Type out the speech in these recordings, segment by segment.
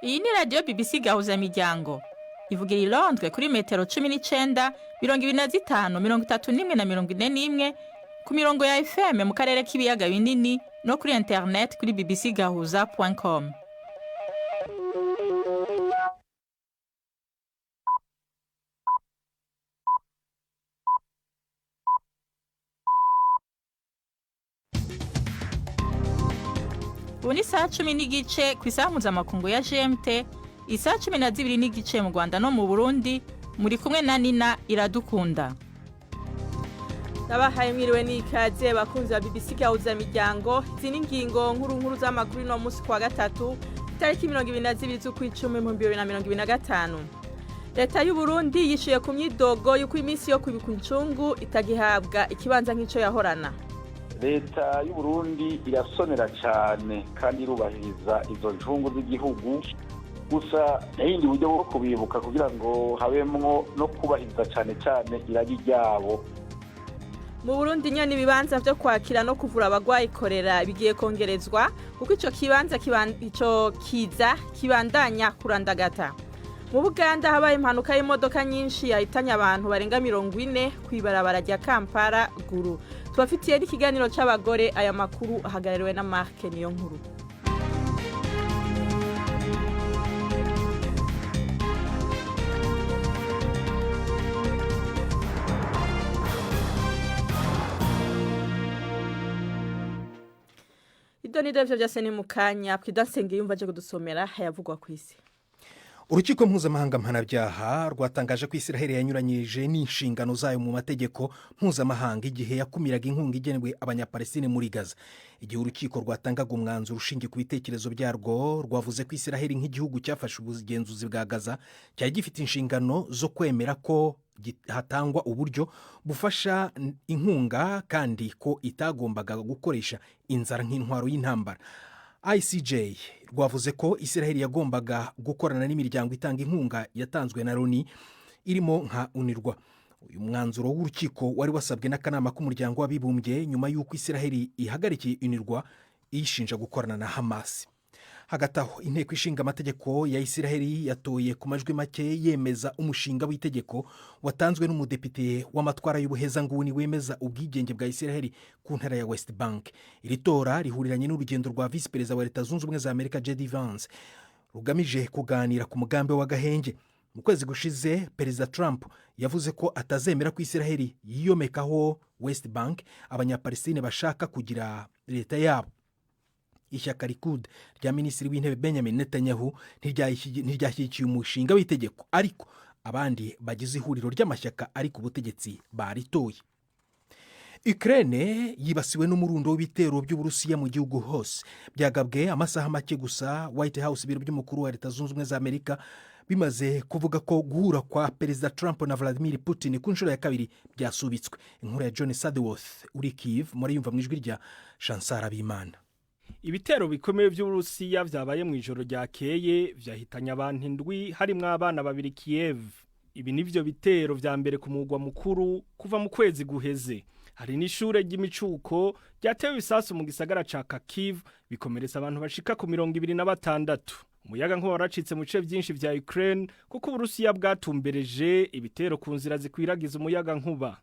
Iyi ni radiyo BBC Gahuzamiryango ivugira i Londres kuri metero 19, 25, 31 na 41 ku mirongo ya FM mu karere k'ibiyaga binini no kuri internet kuri bbcgahuza.com. Ubu ni saa 10 n'igice ku isaha mpuzamakungu ya GMT, isaha 12 n'igice mu Rwanda no mu Burundi. Muri kumwe na Nina Iradukunda. Nabahaye mwiriwe n'ikaze bakunzi ba BBC Gahuzamiryango. Izi ni ingingo nkuru z'amakuru no musi kwa gatatu tariki 22 z'ukwicumi mu 2025. Leta y'u Burundi yishuye ku myidogo y'uko iminsi yo kwibuka incungu itagihabwa ikibanza nk'ico yahorana. Leta y'u Burundi irasonera cyane kandi irubahiriza izo ncungu z'igihugu, gusa n'indi buryo bwo kubibuka kugira ngo habemwo no kubahiriza cyane iragi ryabo. Mu Burundi nyene ibibanza byo kwakira no kuvura abagwayi korera bigiye kongerezwa kuko ico kiza kibandanya kurandagata. Mu Buganda habaye impanuka y'imodoka nyinshi yahitanye abantu barenga 40 kwibarabara rya Kampala Guru. Tubafitiye n'ikiganiro c'abagore, aya makuru ahagarariwe na Mark niyo nkuru. Idoni devyo vyase ni mukanya Pwidansenge yumva je kudusomera hayavugwa kwisi. Urukiko mpuzamahanga mpanabyaha rwatangaje ko Isiraheli yanyuranyije n'inshingano zayo mu mategeko mpuzamahanga igihe yakumiraga inkunga igenewe abanyapalestine muri Gaza. Igihe urukiko rwatangaga umwanzuro ushingiye ku bitekerezo byarwo, rwavuze ko Isiraheli nk'igihugu cyafashe ubugenzuzi bwa Gaza cyari gifite inshingano zo kwemera ko hatangwa uburyo bufasha inkunga kandi ko itagombaga gukoresha inzara nk'intwaro y'intambara. ICJ rwavuze ko Isiraheli yagombaga gukorana n'imiryango itanga inkunga yatanzwe na Loni irimo nka UNRWA. Uyu mwanzuro w'urukiko wari wasabwe n'akanama k'umuryango w'abibumbye nyuma y'uko Isiraheli ihagarikiye UNRWA iyishinja gukorana na Hamas. Hagati aho inteko ishinga amategeko ya Isiraheli yatoye ku majwi make yemeza umushinga w'itegeko watanzwe n'umudepite w'amatwara y'ubuhezanguni wemeza ubwigenge bwa Isiraheli ku ntara ya West Bank. Iri tora rihuriranye n'urugendo rwa Vice Perezida wa Leta Zunze Ubumwe za Amerika JD Vance rugamije kuganira ku mugambi w'agahenge. Mu kwezi gushize Perezida Trump yavuze ko atazemera ko Isiraheli yiyomekaho West Bank abanyapalestine bashaka kugira leta yabo. Ishyaka Likud rya Minisitiri w'Intebe Benjamin Netanyahu ntiryashyigikiye umushinga w'itegeko, ariko abandi bagize ihuriro ry'amashyaka ari ku butegetsi baritoye. Ukraine yibasiwe n'umurundo w'ibitero by'Uburusiya mu gihugu hose. Byagabwe amasaha make gusa White House, ibiro by'umukuru wa Leta Zunze Ubumwe za Amerika, bimaze kuvuga ko guhura kwa Perezida Trump na Vladimir Putin ku nshuro ya kabiri byasubitswe. Inkuru ya John Sadworth uri Kyiv, muri yumva mu ijwi rya Chansara Bimana. Ibitero bikomeye by'Uburusiya vyabaye mu ijoro ryakeye vyahitanye abantu indwi harimwo abana babiri Kiev. Ibi nivyo bitero vya mbere ku mugwa mukuru kuva mu kwezi guheze. Hari n'ishure ry'imicuko ryatewe ibisasu mu gisagara ca Kharkiv bikomeretsa abantu bashika ku 26. Umuyaga nkuba waracitse mu bice byinshi vya Ukraine kuko Uburusiya bwatumbereje ibitero ku nzira zikwiragiza umuyaga nkuba.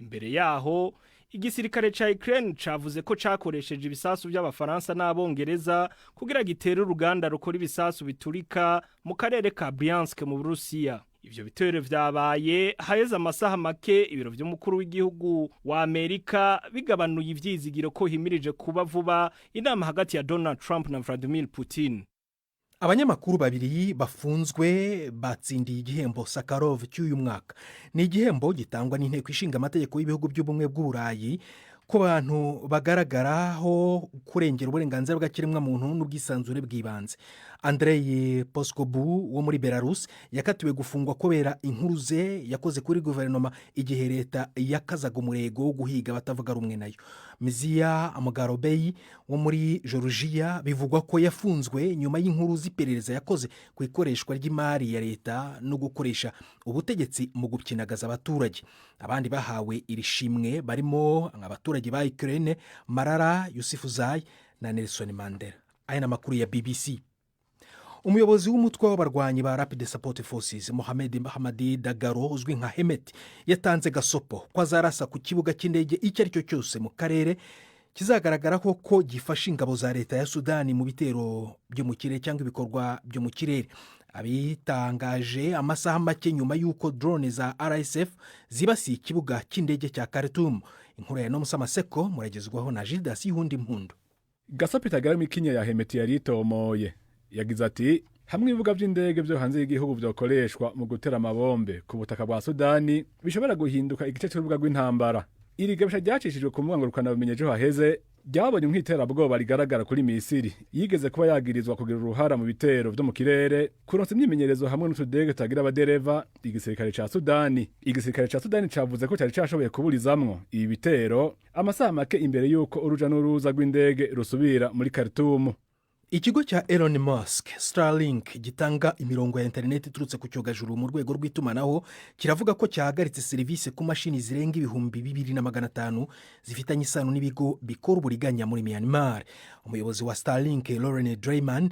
Imbere yaho igisirikare ca Ukraine cavuze ko cakoresheje ibisasu by'Abafaransa n'Abongereza kugira gitere uruganda rukora ibisasu biturika mu karere ka Bryansk mu Burusiya. Ivyo bitero vyabaye haheze amasaha make ibiro vy'umukuru w'igihugu wa Amerika bigabanuye ivyizigiro ko himirije kuba vuba inama hagati ya Donald Trump na Vladimir Putin. Abanyamakuru babiri bafunzwe batsindiye igihembo Sakharov cy'uyu mwaka. Ni igihembo gitangwa n'inteko ishinga amategeko y'ibihugu by'ubumwe bw'Uburayi ku bantu bagaragaraho kurengera uburenganzira bw'ikiremwa muntu n'ubwisanzure bw'ibanze. Andrei Poskobu wo muri Belarus yakatiwe gufungwa kubera inkuru ze yakoze kuri guverinoma igihe leta yakazaga umurego wo guhiga batavuga rumwe nayo. Mizia Amogarobei wo muri Georgia bivugwa ko yafunzwe nyuma y'inkuru z'iperereza yakoze ku ikoreshwa ry'imari ya leta no gukoresha ubutegetsi mu gukinagaza abaturage. Abandi bahawe irishimwe barimo abaturage ba Ukraine, Malala Yousafzai na Nelson Mandela. Aya na makuru ya BBC. umuyobozi w'umutwe w'abarwanyi ba Rapid Support Forces Mohamed Hamadi Dagalo uzwi nka Hemet yatanze gasopo ko azarasa ku kibuga cy'indege icyo ari cyo cyose mu karere kizagaragaraho ko gifasha ingabo za leta ya Sudani mu bitero byo mu kirere cyangwa ibikorwa byo mu kirere. Abitangaje amasaha make nyuma y'uko drone za RSF zibasiye ikibuga cy'indege cya Khartoum. Inkuru ya Nomusa Maseko muragezwaho na Gildas Yuhundi Mpundu. Gasopo itagaramo ikinya ya Hemeti yari itomoye yagize ati hamwe ibibuga by'indege byo hanze y'igihugu byokoreshwa mu gutera amabombe ku butaka bwa Sudani bishobora guhinduka igice cy'urubuga rw'intambara. Iri gabisha ryacishijwe ku mbuga ngurukanabumenyi ejo haheze ryabonye nk'iterabwoba rigaragara kuri Misiri yigeze kuba yagirizwa kugira uruhara mu bitero byo mu kirere kuronsa imyimenyerezo hamwe n'utudege tutagira abadereva. Igisirikare ca Sudani cavuze ko cyari cyashoboye kuburizamwo ibi bitero amasaha make imbere y'uko uruja n'uruza rw'indege rusubira muri Khartoum. Ikigo cya Elon Musk Starlink gitanga imirongo ya internet iturutse ku cyogajuru mu rwego rw'itumanaho kiravuga ko cyahagaritse serivisi ku mashini zirenga 2,500 zifitanye isano n'ibigo bikora uburiganya muri Myanmar. Umuyobozi wa Starlink Lauren Drayman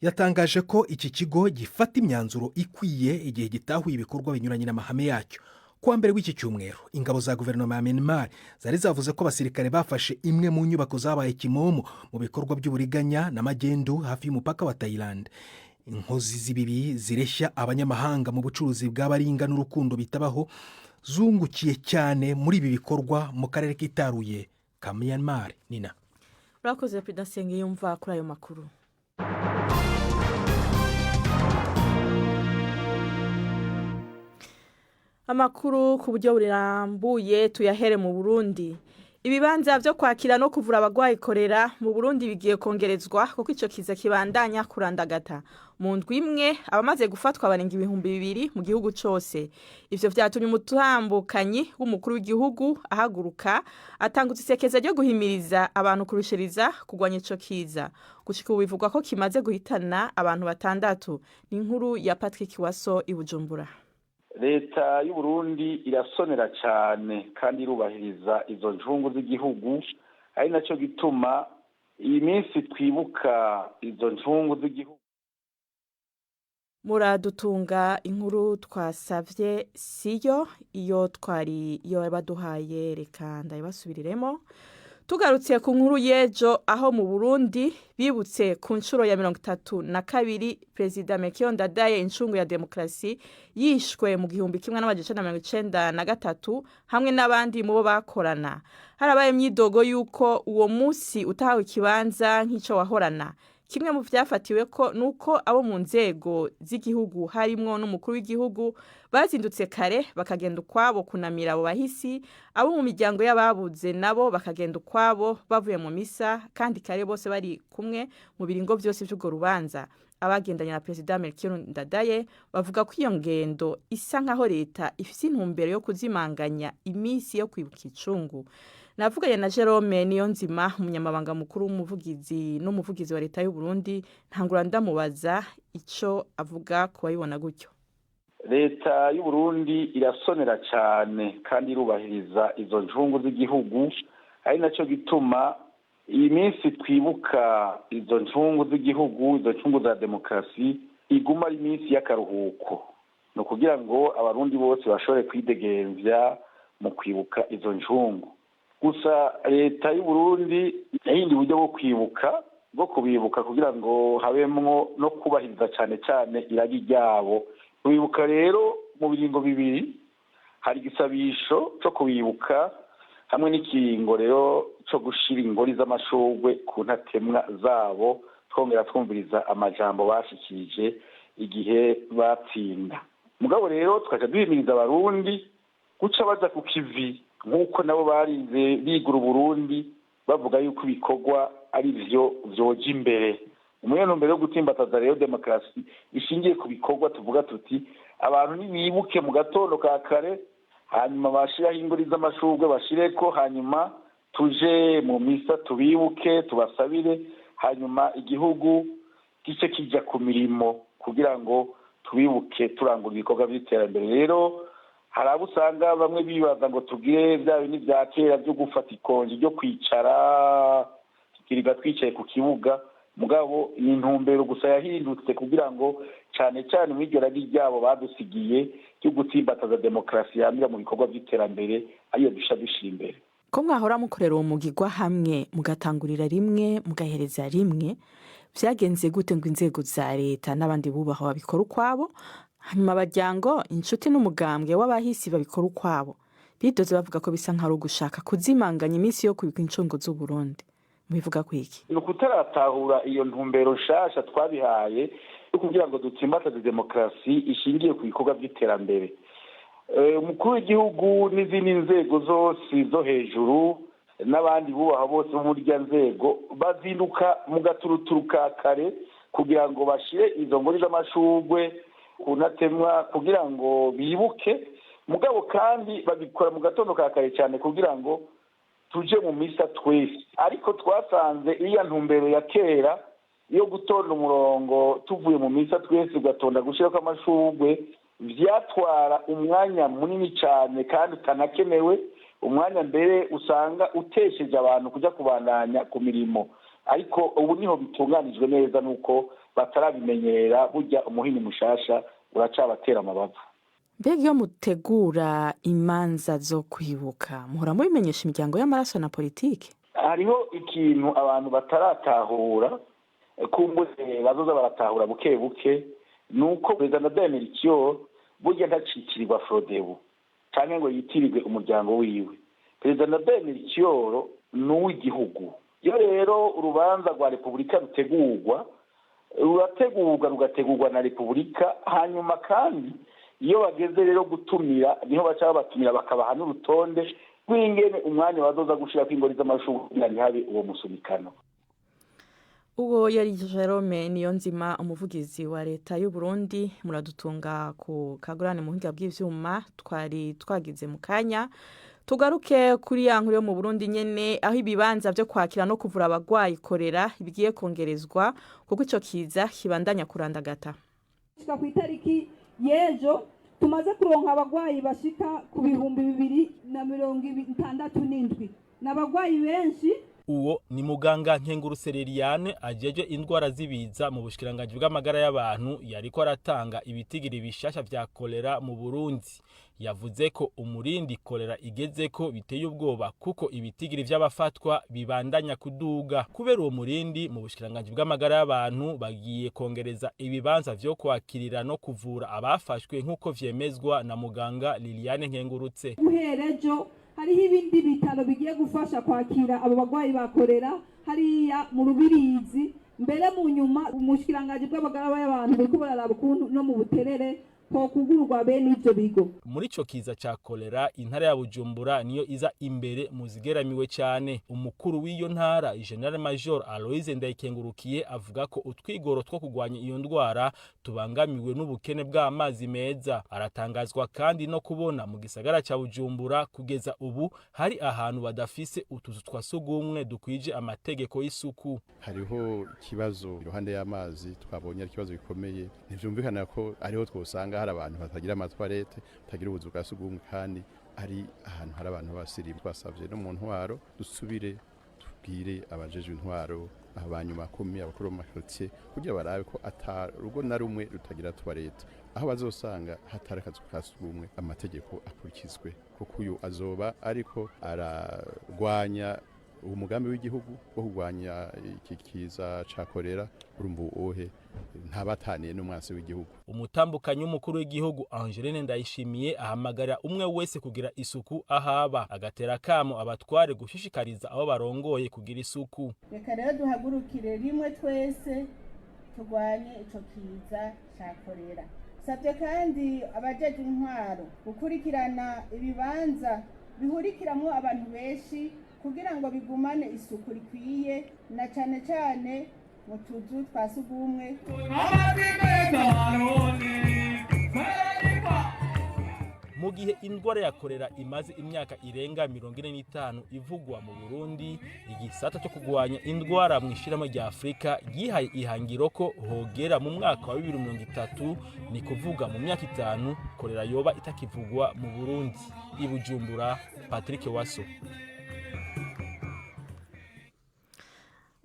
yatangaje ko iki kigo gifata imyanzuro ikwiye igihe gitahuye ibikorwa binyuranye n'amahame yacyo. Kuwa mbere w'iki cyumweru ingabo za guverinoma ya Myanmar zari zavuze ko abasirikare bafashe imwe mu nyubako zabaye kimomo mu bikorwa by'uburiganya n'amagendu hafi y'umupaka wa Thailand. Inkozi z'ibibi zireshya abanyamahanga mu bucuruzi bw'abaringa n'urukundo bitabaho zungukiye cyane muri ibi bikorwa mu karere kitaruye ka Myanmar. Nina urakoze Pedasenge yumva kuri ayo makuru. Amakuru ku buryo burambuye tuyahere mu Burundi. Ibibanza byo kwakira no kuvura abagwayi korera mu Burundi bigiye kongerezwa kuko ico kiza kibandanya kurandagata. Mu ndwi imwe abamaze gufatwa barenga 2,000 mu gihugu cyose. Ivyo vyatumye umutambukanyi w'umukuru w'igihugu ahaguruka atanguza isekeza ryo guhimiriza abantu kurushiriza kugwanya ico kiza. Gushika ubu bivugwa ko kimaze guhitana abantu 6. Ni inkuru ya Patrick Waso i Bujumbura. Leta y'u Burundi irasonera cyane kandi irubahiriza izo njungu z'igihugu, ari nacyo gituma iyi minsi twibuka izo njungu z'igihugu. Muradutunga inkuru twasavye siyo iyo baduhaye reka ndabasubiriremo. Tugarutse ku nkuru yejo aho mu Burundi bibutse ku nshuro ya 32 President Melchior Ndadaye incungu ya demokrasi yishwe mu 1993 hamwe n'abandi mu bo bakorana. Harabaye imyidogo yuko uwo munsi utahawe ikibanza nk'ico wahorana. Kimwe mu vyafatiwe ko nuko abo mu nzego z'igihugu harimwo n'umukuru w'igihugu bazindutse kare bakagenda ukwabo kunamira abo bahisi, abo mu miryango y'ababuze nabo bakagenda ukwabo bavuye mu misa kandi kare bose bari kumwe mu biringo byose by'ugo rubanza. Abagendanye na President Melchior Ndadaye bavuga ko iyo ngendo isa nkaho leta ifise intumbero yo kuzimanganya imisi yo kwibuka icungu. Navuganye na Jerome Niyonzima umunyamabanga mukuru n'umuvugizi wa leta y'u Burundi ntangura ndamubaza ico avuga ko bayibona gutyo. Leta y'u Burundi irasonera cyane kandi irubahiriza izo njungu z'igihugu, ari nacyo gituma iyi minsi twibuka izo njungu z'igihugu, izo njungu za demokrasi iguma ari iminsi y'akaruhuko. No kugira ngo abarundi bose bashobore kwidegemvya mu kwibuka izo njungu. Gusa leta y'u Burundi yahindi uburyo bwo kubibuka kugira ngo habemwo no kubahiriza cyane cyane iragi ryabo. Kubibuka rero mu biringo bibiri, hari igisabisho cyo kubibuka hamwe n'ikiringo rero cyo gushira ingori z'amashurwe ku ntatemwa zabo, twongera twumviriza amajambo bashikije igihe batsinda. Mugabo rero tukaja duhimiriza abarundi guca baza ku kivi nk'uko nabo barize bigura Burundi bavuga yuko ibikorwa ari byo vyoja imbere. Umwene mbere yo gutimbataza rero demokrasi ishingiye ku bikorwa tuvuga tuti abantu nibibuke mu gatondo ka kare, hanyuma bashiraho ingori z'amashurwe bashireko, hanyuma tuje mu misa tubibuke tubasabire, hanyuma igihugu gice kija ku mirimo kugira ngo tubibuke turangura ibikorwa by'iterambere. Rero hari abo usanga bamwe bibaza ngo tugire bya bintu bya kera byo gufata ikonje ryo kwicara tukiriga twicaye ku kibuga. mugabo ni intumbero gusa yahindutse kugira ngo cyane cyane mu iryo rari ryabo badusigiye ryo gutsimbataza demokarasi yamira mu bikorwa by'iterambere ariyo dusha dushira imbere. ko mwahora mukorera uwo mugigwa hamwe mugatangurira rimwe mugahereza rimwe, byagenze gute ngo inzego za leta n'abandi bubaho babikora ukwabo, hanyuma abajyango inshuti n'umugambwe w'abahisi babikora ukwabo bidoze bavuga ko bisa nk'ari ugushaka kuzimanganya iminsi yo kwibuka incungu z'Uburundi? Mubivuga ku iki? Ni ukutaratahura iyo ntumbero nshasha twabihaye yo kugira ngo dutsimbataze demokarasi ishingiye ku bikorwa by'iterambere. Umukuru w'igihugu n'izindi nzego zose zo hejuru n'abandi bubaha bose bo muri rya nzego bazinduka mu gaturuturu ka kare kugira ngo bashire izo ngori z'amashurwe kunatemwa kugira ngo bibuke, mugabo kandi babikora mu gatondo ka kare cyane kugira ngo tuje mu misa twese. Ariko twasanze iya ntumbero ya kera yo gutonda umurongo tuvuye mu misa twese ugatonda gushirako amashurwe vyatwara umwanya munini cyane kandi utanakenewe, umwanya mbere usanga utesheje abantu kuja kubandanya ku mirimo. Ariko ubu niho bitunganijwe neza nuko batarabimenyera, burya umuhini mushasha uracabatera amabavu. Mbega iyo mutegura imanza zo kwibuka muhora mubimenyesha imiryango y'amaraso na politike? Hariho ikintu abantu bataratahura kumbure bazoza baratahura buke buke, nuko Perezida Ndadaye burya ntacikirirwa Frodebu canke ngo yitirirwe umuryango wiwe. Perezida Ndadaye ni uw'igihugu. Iyo rero urubanza rwa Repubulika rugategurwa na Repubulika, hanyuma kandi iyo bageze rero gutumira niho baca babatumira bakabaha n'urutonde rw'ingene umwanya bazoza gushirako ingori z'amashurwe kugira ntihabe uwo musumikano. Uwo yari Jerome Niyonzima, umuvugizi wa leta y'u Burundi. Muradutunga ku kagurane mu buhinga bw'ivyuma twari twagize mu kanya. Tugaruke kuri ya nkuru yo mu Burundi nyene, aho ibibanza byo kwakira no kuvura abagwayi korera bigiye kongerezwa kuko ico kiza kibandanya kurandagata. Shika ku itariki yejo tumaze kuronka abagwayi bashika ku 2067 n'abagwayi benshi. Uwo ni muganga Nkenguru Sereriane ajeje indwara zibiza mu bushikiranganje bw'amagara y'abantu, yariko aratanga ibitigiri bishasha vya kolera mu Burundi. Yavuze ko umurindi kolera igezeko biteye ubwoba kuko ibitigiri vy'abafatwa bibandanya kuduga. Kubera uwo murindi mu bushikiranganje bw'amagara y'abantu bagiye kongereza ibibanza vyo kwakirira no kuvura abafashwe nk'uko vyemezwa na muganga Liliane Nkengurutse. Guherejo hariho ibindi bitaro bigiye gufasha kwakira abo bagwayi bakorera hariya mu Rubirizi, mbere mu nyuma umushikiranganje bw'amagara y'abantu buriko bararaba ukuntu no mu Buterere ko kugurwa bene ivyo bigo. Muri ico kiza ca kolera intara ya Bujumbura niyo iza imbere mu zigeramiwe cyane. Umukuru w'iyo ntara General Major Aloise Ndayikengurukiye avuga ko utwigoro two kugwanya iyo ndwara tubangamiwe n'ubukene bw'amazi meza. Aratangazwa kandi no kubona mu gisagara ca Bujumbura kugeza ubu hari ahantu badafise utuzu twa sugumwe dukwije amategeko y'isuku. Hariho ikibazo iruhande y'amazi, twabonye ari ikibazo gikomeye. Ntivyumvikana ko ariho twosanga hari abantu batagira amatwarete, batagira ubuzu bwa sugumwe, kandi ari ahantu hari abantu basirimu. Twasavye no mu ntwaro dusubire tubwire abajeje intwaro, abanyuma kumi, abakuru b'amakartier kugira barabe ko atarugo na rumwe rutagira twarete. Aho bazosanga hatari akazu ka sugumwe amategeko akurikizwe, kuko uyu azoba ariko aragwanya umugambi w'igihugu wo kugwanya iki kiza ca kolera. Urumva ohe ntabataniye n'umwasi w'igihugu. Umutambukanyi w'umukuru w'igihugu Angeline Ndayishimiye ahamagara umwe wese kugira isuku ahaba, agatera kamo abatware gushishikariza abo barongoye kugira isuku. Reka rero duhagurukire rimwe twese tugwanye ico kiza ca kolera. Savye kandi abajeje intwaro gukurikirana ibibanza bihurikiramwo abantu benshi kugira ngo bigumane isuku rikwiye, na cane cane mu tuzu twa sugumwe. Mu gihe indwara ya kolera imaze imyaka irenga 45 ivugwa mu Burundi, igisata cyo kugwanya indwara mu ishirahamwe rya Afrika gihaye ihangiro ko hogera mu mwaka wa 2030, ni kuvuga mu myaka 5 kolera yoba itakivugwa mu Burundi. I Bujumbura, Patrick Waso.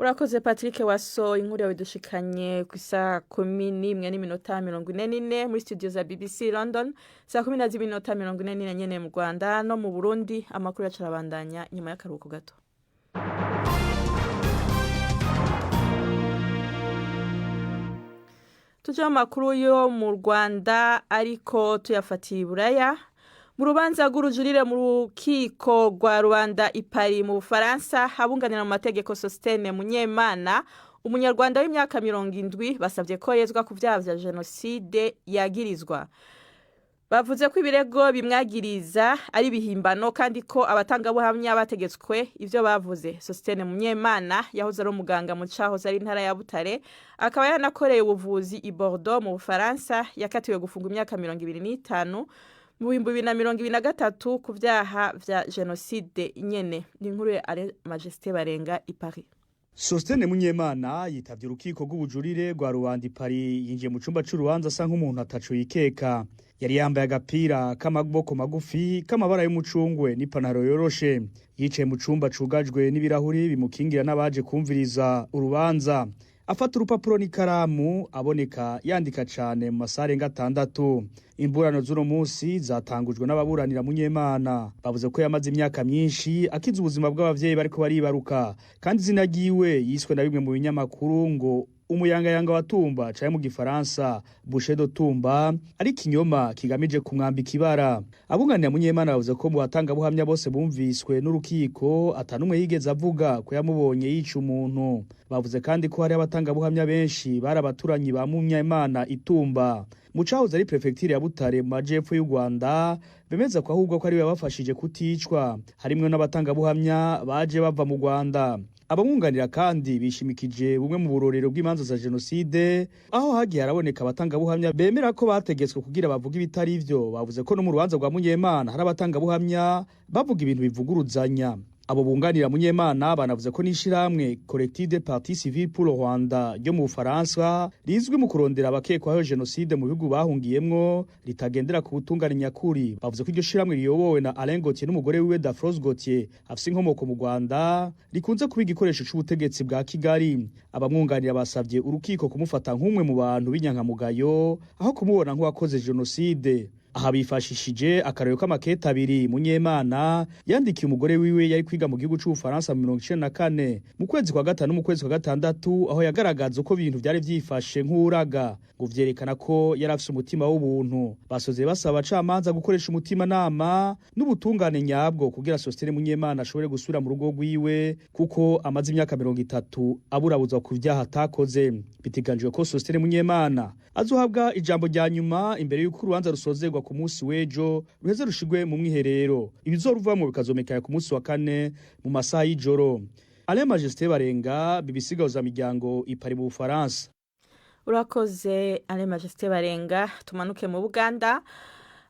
urakoze Patrick Waso, inkuru yawe dushikanye ku saa 11:44 muri studio za BBC London, saa 12:44 nyene mu Rwanda no mu Burundi. Amakuru yacarabandanya nyuma y'akaruhuko gato. Tuja makuru yo mu Rwanda ariko tuyafatiye Iburaya. Mu rubanza rw'urujurire mu rukiko rwa Rwanda i Paris mu Bufaransa, abunganira mu mategeko Sostene Munyemana, umunyarwanda w'imyaka 70, basavye ko yezwa ku vyaha vya genocide yagirizwa. Bavuze ko ibirego bimwagiriza ari bihimbano kandi ko abatangabuhamya bategetswe ivyo bavuze. Sostene Munyemana yahoze ari umuganga mu cahoze ari intara ya Butare, akaba yanakoreye ubuvuzi i Bordeaux mu Bufaransa, yakatiwe gufunga imyaka 25 mu 2023 ku vyaha vya genocide nyene. Ni inkuru ya Majesté Barenga i Paris. Sostene Munyemana yitavye urukiko rw'ubujurire rwa Rwanda i Paris, yinjiye mu cumba c'urubanza asa nk'umuntu ataco yikeka. Yari yambaye agapira k'amaboko magufi k'amabara y'umucungwe n'ipantaro yoroshe. Yicaye mu cumba cugajwe n'ibirahuri bimukingira n'abaje kumviriza urubanza. Afata urupapuro n'ikaramu, aboneka yandika cane mu masare ngatandatu. Imburano z'uno munsi zatangujwe n'ababuranira Munyemana. Bavuze ko yamaze imyaka myinshi akiza ubuzima bw'abavyeyi bariko baribaruka, kandi izina ryiwe yiswe na bimwe mu binyamakuru ngo umuyangayanga wa Tumba, caye mu Gifaransa Boucher de Tumba, ari kinyoma kigamije kumwambika ibara. Abunganira Munyemana bavuze ko mu batangabuhamya bose bumviswe n'urukiko atanumwe yigeze avuga ko yamubonye yica umuntu. Bavuze kandi ko hari abatangabuhamya benshi bari abaturanyi ba Munyemana Itumba mu cahoze ari prefecture ya Butare mu majepfo y'u Rwanda, bemeza ko ahubwo ko ari we bafashije kuticwa. Harimwe n'abatangabuhamya baje bava mu Rwanda. Abamwunganira kandi bishimikije bumwe mu burorero bw'imanza za genocide, aho hagiye haraboneka abatangabuhamya bemera ko bategetswe kugira bavuga ibitari ivyo. Bavuze ko no mu rubanza rwa Munyemana hari abatangabuhamya bavuga ibintu bivuguruzanya. Abo bunganira Munyemana banavuze ko n'ishiramwe Collectif des Partis Civils pour le Rwanda ryo mu Bufaransa rizwi mu kurondera abakekwaho genocide mu bihugu bahungiyemwo ritagendera ku butungane nyakuri. Bavuze ko iryo shiramwe riyobowe na Alain Gauthier n'umugore wiwe Dafros Gauthier afise inkomoko mu Rwanda, rikunze kuba igikoresho c'ubutegetsi bwa Kigali. Abamwunganira basavye urukiko kumufata nk'umwe mu bantu b'inyankamugayo aho kumubona nk'uwakoze genocide. Aha bifashishije akarero k'amakete abiri Munyemana yandikiye umugore wiwe yari kwiga mu gihugu c'Ubufaransa mu 1994 mu kwezi kwa gatanu mu kwezi kwa gatandatu, aho yagaragaza uko ibintu byari vyifashe nk'uraga, ngo vyerekana ko yari afise umutima w'ubuntu. Basoze basaba abacamanza gukoresha umutima nama n'ubutungane nyabwo kugira Sostene Munyemana ashobore gusubira mu rugo rwiwe, kuko amaze imyaka 30 aburabuzwa ku vyaha atakoze. Bitiganjwe ko Sostene Munyemana azohabwa ijambo rya nyuma imbere y'uko urubanza rusozerwa ku munsi w'ejo ruheze rushigwe mu mwiherero. Ibizoruvamo bikazomekana ku munsi wa kane mu masaha y'ijoro. Alain Majesté Barenga, BBC Gahuzamiryango i Paris mu Bufaransa. Urakoze Alain Majesté Barenga. Tumanuke mu Buganda,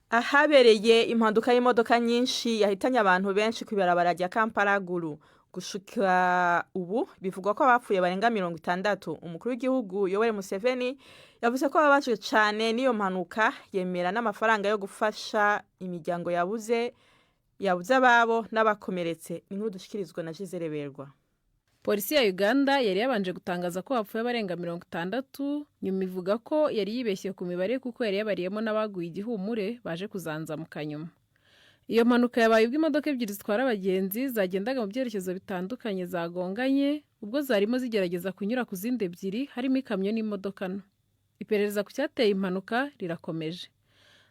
ahabereye impanduka y'imodoka nyinshi yahitanye abantu benshi kwibarabara rya Kampala Gulu. Gushika ubu bivugwa ko abapfuye barenga 60. Umukuru w'igihugu Yoweri Museveni yavuze ko babajwe cyane n'iyo mpanuka, yemera n'amafaranga yo gufasha imiryango yabuze ababo n'abakomeretse. Inkuru dushikirizwa na Gisele Berwa. Polisi ya Uganda yari yabanje gutangaza ko bapfuye barenga 60, nyuma ivuga ko yari yibeshye ku mibare kuko yari yabariyemo n'abaguye igihumure baje kuzanzamuka nyuma. Iyo mpanuka yabaye ubwo imodoka ebyiri zitwara abagenzi zagendaga mu byerekezo bitandukanye zagonganye, ubwo zarimo zigerageza kunyura ku zindi ebyiri harimo ikamyo n'imodoka nto. Iperereza ku cyateye impanuka rirakomeje.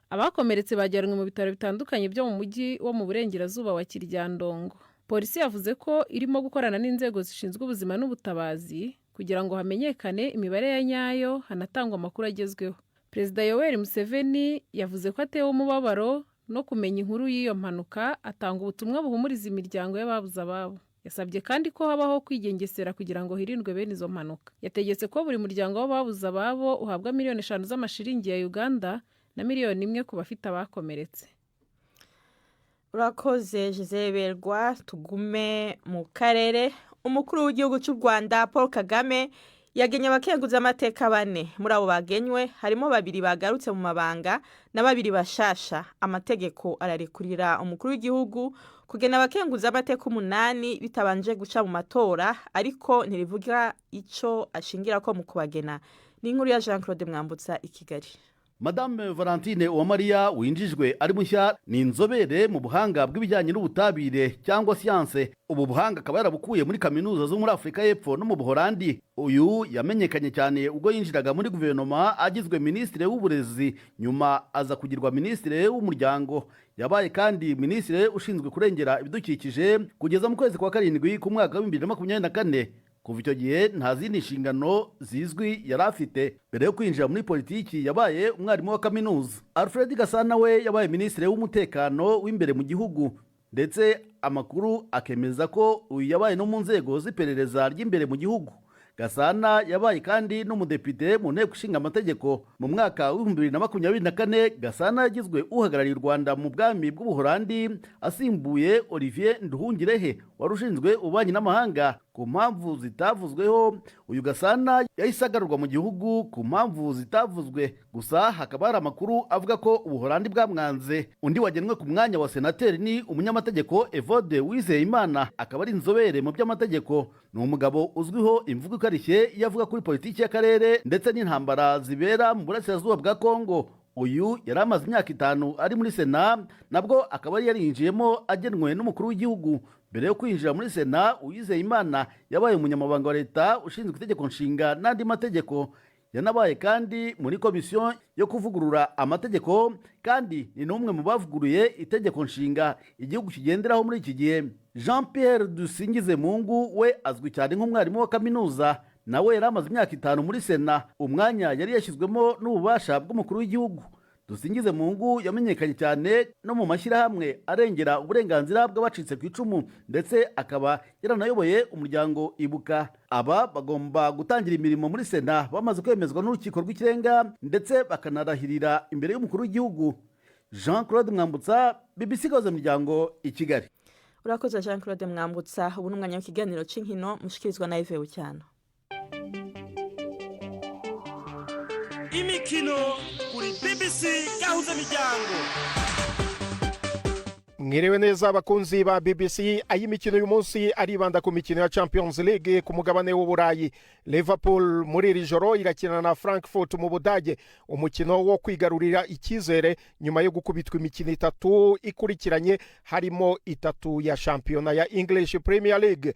Abakomeretse bajyanwe mu bitaro bitandukanye byo mu mujyi wo mu burengerazuba wa Kiryandongo. Polisi yavuze ko irimo gukorana n'inzego zishinzwe ubuzima n'ubutabazi kugira ngo hamenyekane imibare ya nyayo, hanatangwa amakuru agezweho. Perezida Yoweri Museveni yavuze ko atewe umubabaro no kumenya inkuru y'iyo mpanuka, atanga ubutumwa buhumuriza imiryango y'ababuze ababo. Yasabye kandi ko habaho kwigengesera kugira ngo hirindwe bene izo mpanuka. Yategetse ko buri muryango w'ababuze ababo uhabwa 5 miliyoni z'amashiringi ya Uganda na 1 miliyoni ku bafite abakomeretse. Urakoze Gisele Berwa. Tugume mu karere. Umukuru w'igihugu cy'u Rwanda Paul Kagame yagenye abakenguza amateka 4 muri abo bagenywe harimo 2 bagarutse mu mabanga na 2 bashasha. Amategeko ararekurira umukuru w'igihugu kugena abakenguza amateka 8 bitabanje guca mu matora, ariko ntirivuga ico ashingira ko mu kubagena. Ni inkuru ya Jean Claude Mwambutsa i Kigali. Madame Valentine Uwamariya winjijwe ari mushya ni inzobere mu buhanga bw'ibijyanye n'ubutabire cyangwa siyanse. Ubu buhanga akaba yarabukuye muri kaminuza zo muri Afrika y'Epfo no mu Buholandi. Uyu yamenyekanye cyane ubwo yinjiraga muri guverinoma agizwe ministre w'uburezi, nyuma aza kugirwa ministre w'umuryango. Yabaye kandi ministre ushinzwe kurengera ibidukikije kugeza mu kwezi kwa 7 ku mwaka wa 2024. Kuva icyo gihe nta zindi nshingano zizwi yari afite. Mbere yo kwinjira muri politiki yabaye umwarimu wa kaminuza. Alfred Gasana we yabaye ministre w'umutekano w'imbere mu gihugu, ndetse amakuru akemeza ko uyu yabaye no mu nzego z'iperereza ry'imbere mu gihugu. Gasana yabaye kandi n'umudepite mu nteko ishinga amategeko. Mu mwaka wa 2024 Gasana yagizwe uhagarariye u Rwanda mu bwami bw'Ubuholandi asimbuye Olivier Nduhungirehe wari ushinzwe ububanyi n'amahanga. Ku mpamvu zitavuzweho, uyu Gasana yahise agarurwa mu gihugu ku mpamvu zitavuzwe, gusa hakaba hari amakuru avuga ko Ubuholandi bwamwanze. Undi wagenwe ku mwanya wa senateri ni umunyamategeko Evode Uwizeyimana, akaba ari inzobere mu by'amategeko. Ni umugabo uzwiho imvugo ikarishye iyo avuga kuri politiki y'akarere ndetse n'intambara zibera mu burasirazuba bwa Kongo. Uyu yari amaze imyaka 5 ari muri Sena, nabwo akaba yarinjiyemo agenwe n'umukuru w'igihugu. Mbere yo kwinjira muri Sena, Uwizeyimana yabaye umunyamabanga wa leta ushinzwe itegeko nshinga n'andi mategeko. Yanabaye kandi muri komisiyo yo kuvugurura amategeko, kandi ni n'umwe mu bavuguruye itegeko nshinga igihugu kigenderaho muri iki gihe. Jean Pierre Dusingizemungu we azwi cyane nk'umwarimu wa kaminuza, nawe yari amaze imyaka 5 muri Sena. Umwanya yari yashyizwemo n'ububasha bw'umukuru w'igihugu. Dusingizemungu yamenyekanye cyane no mu mashyirahamwe arengera uburenganzira bw'abacitse ku icumu, ndetse akaba yaranayoboye umuryango Ibuka. Aba bagomba gutangira imirimo muri Sena bamaze kwemezwa n'urukiko rw'ikirenga, ndetse bakanarahirira imbere y'umukuru w'igihugu. Jean Claude Mwambutsa, BBC Gahuza Miryango i Kigali. Urakoze Jean Claude Mwambutsa. Ubu n'umwanya w'ikiganiro c'inkino mushikirizwa na Yves Bucyana. Imikino kuri BBC Gahuza Miryango. Mwiriwe neza abakunzi ba BBC. Ay'imikino uyu munsi aribanda ku mikino ya Champions League ku mugabane w'Uburayi. Liverpool muri iri joro irakina na Frankfurt mu Budage, umukino wo kwigarurira icyizere nyuma yo gukubitwa imikino 3 ikurikiranye, harimo 3 ya shampiyona ya English Premier League.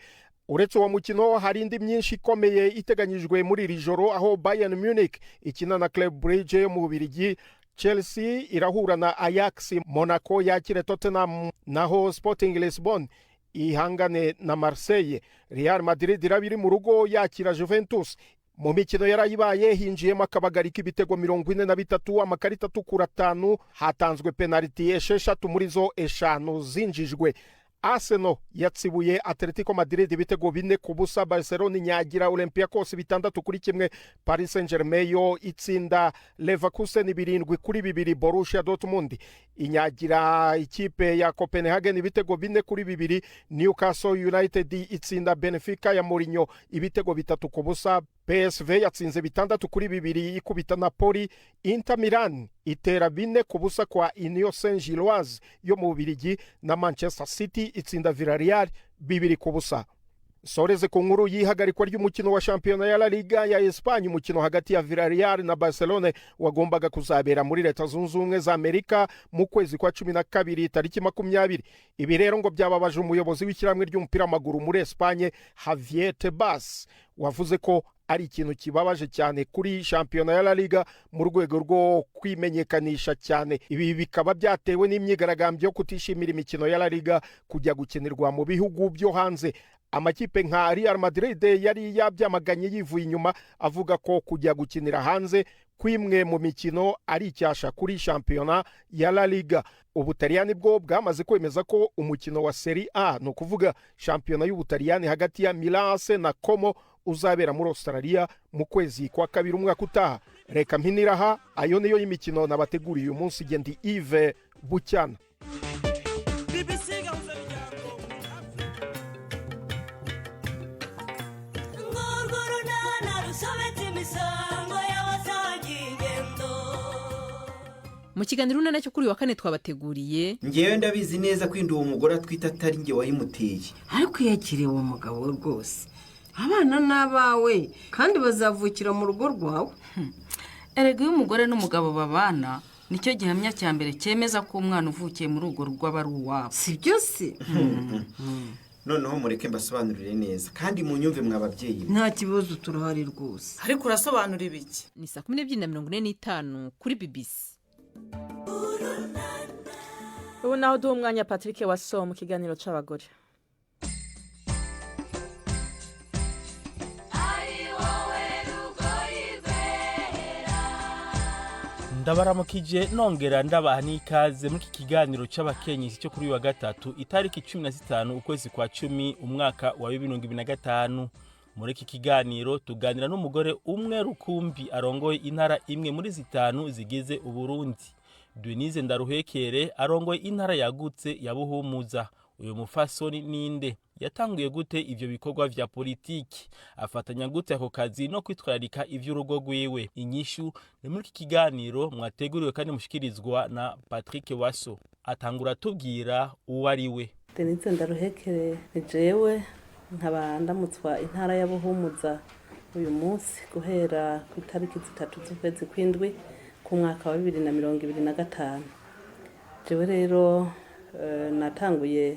Uretse uwo mukino hari indi myinshi ikomeye iteganyijwe muri iri joro, aho Bayern Munich ikina na Club Brugge mu Bubiligi, Chelsea irahura na Ajax, Monaco yakire Tottenham, naho Sporting Lisbon ihangane na Marseille. Real Madrid irabiri mu rugo yakira Juventus. Mu mikino yarayibaye hinjiyemo akabagari k'ibitego 43, amakarita atukura 5, hatanzwe penalty 6 muri zo 5 zinjijwe. Arsenal yatsibuye Atletico Madrid ibitego 4-0, Barcelona inyagira Olympiacos 6-1, Paris Saint-Germain yo itsinda Leverkusen 7-2, Borussia Dortmund inyagira ikipe ya Copenhagen ibitego 4-2, Newcastle United itsinda Benfica ya Mourinho ibitego 3-0, PSV yatsinze 6-2 ikubita Napoli, Inter Milan itera 4-0 kwa Union Saint-Gilloise yo mu Bubiligi, na Manchester City itsinda Villarreal 2-0. Soreze ku nkuru y'ihagarikwa ry'umukino wa shampiyona ya La Liga ya Espanye, umukino hagati ya Villarreal na Barcelona wagombaga kuzabera muri Leta Zunze Ubumwe za Amerika mu kwezi kwa 12 tariki 20. Ibi rero ngo byababaje umuyobozi w'ikiramwe ry'umupira w'amaguru muri Espanye, Javier Tebas, wavuze ko ari ikintu kibabaje cyane kuri shampiyona ya La Liga mu rwego rwo kwimenyekanisha cyane. Ibi bikaba byatewe n'imyigaragambyo yo kutishimira imikino ya La Liga kujya gukinirwa mu bihugu byo hanze. Amakipe nka Real Madrid yari yabyamaganye yivuye inyuma, avuga ko kujya gukinira hanze kwimwe mu mikino ari icyasha kuri shampiyona ya La Liga. Ubutaliyani bwo bwamaze kwemeza ko umukino wa Serie A, no kuvuga shampiyona y'Ubutaliyani hagati ya Milan na Como, uzabera muri Australia mu kwezi kwa 2 umwaka utaha. Reka mpiniraha, ayo niyo y'imikino nabateguriye uyu munsi. Gendi Yves Bucyana. Ngorgorona narusha mu kiganiro none cyo kuri wa kane twabateguriye ngewe ndabizi neza ko uwo mugore atwita atari nge wayimuteye ariko yakiriye uwo mugabo rwose abana n'abawe kandi bazavukira mu rugo rwawe. Erega iyo umugore n'umugabo babana nicyo gihamya cya mbere cyemeza ko umwana uvukiye muri urwo rugo aba ari uwabo, si byo se? noneho mureke mbasobanurire neza kandi munyumve mw'ababyeyi. Nta kibazo turahari rwose. ariko urasobanura ibiki? Ni 12:45 kuri BBC. ubu naho duha umwanya Patrick Waso mu kiganiro c'abagore. ndabaramukije nongera ndabaha n'ikaze muri iki kiganiro c'abakenyezi cyo kuri wa gatatu itariki 15 ukwezi kwa 10 umwaka wa 2025. muri iki kiganiro tuganira n'umugore umwe rukumbi arongoye intara imwe muri zitanu zigize Uburundi. Denise Ndaruhekere arongoye intara yagutse ya Buhumuza. uyu mufasoni ninde? yatanguye gute ivyo bikorwa vya politiki? afatanya gute ako kazi no kwitwararika ivy'urugo rwiwe? inyishu ni muri iki kiganiro mwateguriwe kandi mushikirizwa na Patrick Waso. atangura tubwira uwo ari we. Denise Ndaruhekere ni jewe, nkaba ndamutswa intara ya Buhumuza uyu munsi guhera ku itariki 3 z'ukwezi kw'indwi ku mwaka wa 2025. jewe rero natanguye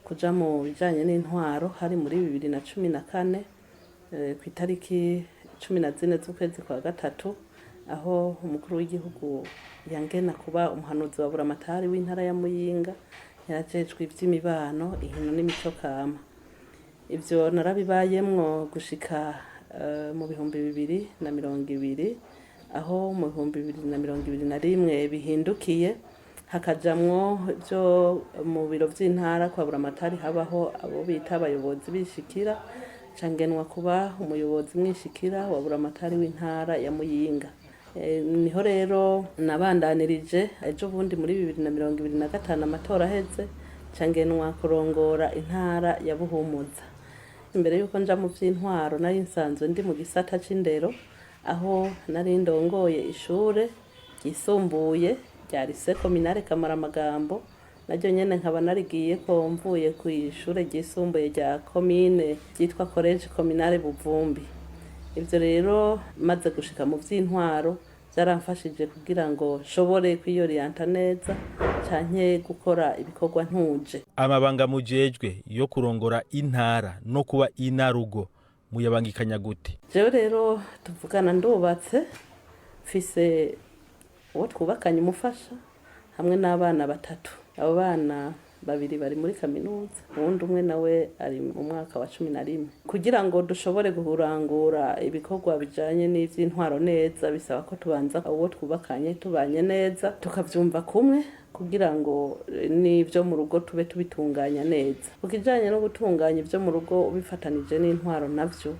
kuja mu bijanye n'intwaro hari muri 2014 ku itariki 14 z'ukwezi kwa gatatu, aho umukuru w'igihugu yangena kuba umuhanuzi wa buramatari w'intara ya Muyinga, yarajejwe ivy'imibano, inkino n'imico kama. Ivyo narabibayemwo gushika mu 2020, aho mu 2021 bihindukiye hakajamwo byo mu biro vy'intara kwa buramatari habaho abo bita abayobozi bishikira, cangenwa kuba umuyobozi mwishikira wa buramatari w'intara ya Muyinga. Niho rero nabandanirije ejo bundi muri 2025 amatora aheze, cangenwa kurongora intara ya Buhumuza. Imbere yuko nja mu vy'intwaro nari nsanzwe ndi mu gisata c'indero, aho nari ndongoye ishure ryisumbuye rya Lycée Communale Kamaramagambo, naryo nyene nkaba narigiye ko mvuye ku ishure ryisumbuye rya commune ryitwa College Communale Buvumbi. Ivyo rero maze gushika mu vy'intwaro zaramfashije kugira ngo shobore kwiyorienta neza canke gukora ibikorwa ntuje. amabanga mujejwe yo kurongora intara no kuba inarugo muyabangikanya gute? Jewe rero tuvugana ndubatse, mfise uwo twubakanye umufasha hamwe n'abana 3. abo bana 2 bari muri kaminuza, uwundi umwe nawe ari mu mwaka wa 11. kugira ngo dushobore guhurangura ibikorwa bijanye n'ivy'intwaro neza, bisaba ko tubanza uwo twubakanye tubanye neza, tukavyumva kumwe kugira ngo n'ivyo mu rugo tube tubitunganya neza. Ukijanye no gutunganya ivyo mu rugo ubifatanije n'intwaro navyo,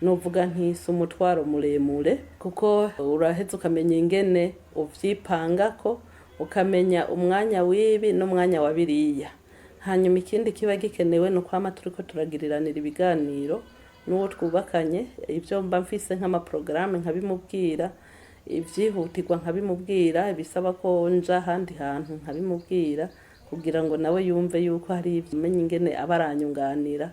nuvuga ntisi umutwaro muremure, kuko uraheza ukamenya ingene uvyipangako, ukamenya umwanya w'ibi n'umwanya wa biriya. Hanyuma ikindi kiba gikenewe no kwama turiko turagiriranira ibiganiro n'uwo twubakanye, ivyo mba mfise nk'amaprograme nkabimubwira, ivyihutirwa nkabimubwira, ibisaba ko nja ahandi hantu nkabimubwira, kugira ngo nawe yumve yuko hari ivyo menya ingene abaranyunganira,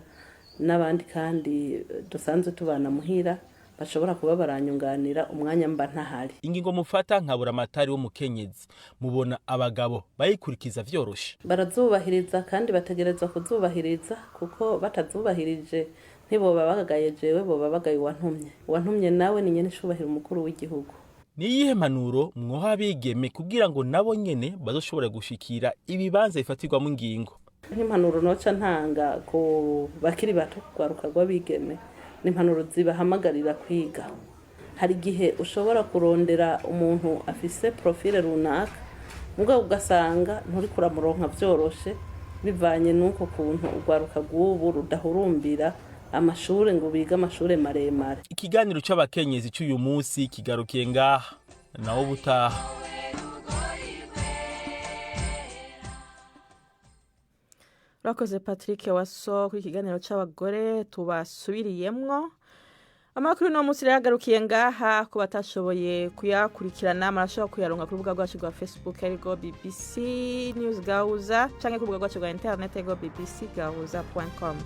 n'abandi kandi dusanzwe tubana muhira bashobora kuba baranyunganira umwanya mba ntahari. ingingo mufata nka buramatari w'umukenyezi, mubona abagabo bayikurikiza vyoroshe? Barazubahiriza kandi bategerezwa kuzubahiriza, kuko batazubahirije ntiboba bagagaye jewe, boba bagaye uwantumye nawe ni nyene shubahira umukuru w'igihugu. Ni iyihe mpanuro mwoha abigeme kugira ngo nabo nyene bazoshobora gushikira ibibanza bifatirwamo ingingo? Nk'impanuro noca ntanga ku bakiri bato kwaruka rw'abigeme, ni impanuro zibahamagarira kwiga. Hari igihe ushobora kurondera umuntu afise profile runaka, mugabo ugasanga nturi kuramuronka vyoroshe, bivanye nuko kuntu urwaruka rw'ubu rudahurumbira amashure ngo biga amashure maremare. Ikiganiro c'abakenyezi cy'uyu munsi kigarukiye ngaha, nawo butaha. Urakoze Patrick Waso kuri ikiganiro c'abagore tubasubiriyemwo. amakuru no munsi yagarukiye ngaha ku batashoboye kuyakurikirana marashobora kuyaronka ku rubuga rwacu rwa Facebook ariko BBC News Gahuza canke ku rubuga rwacu rwa internet ariko bbcgahuza.com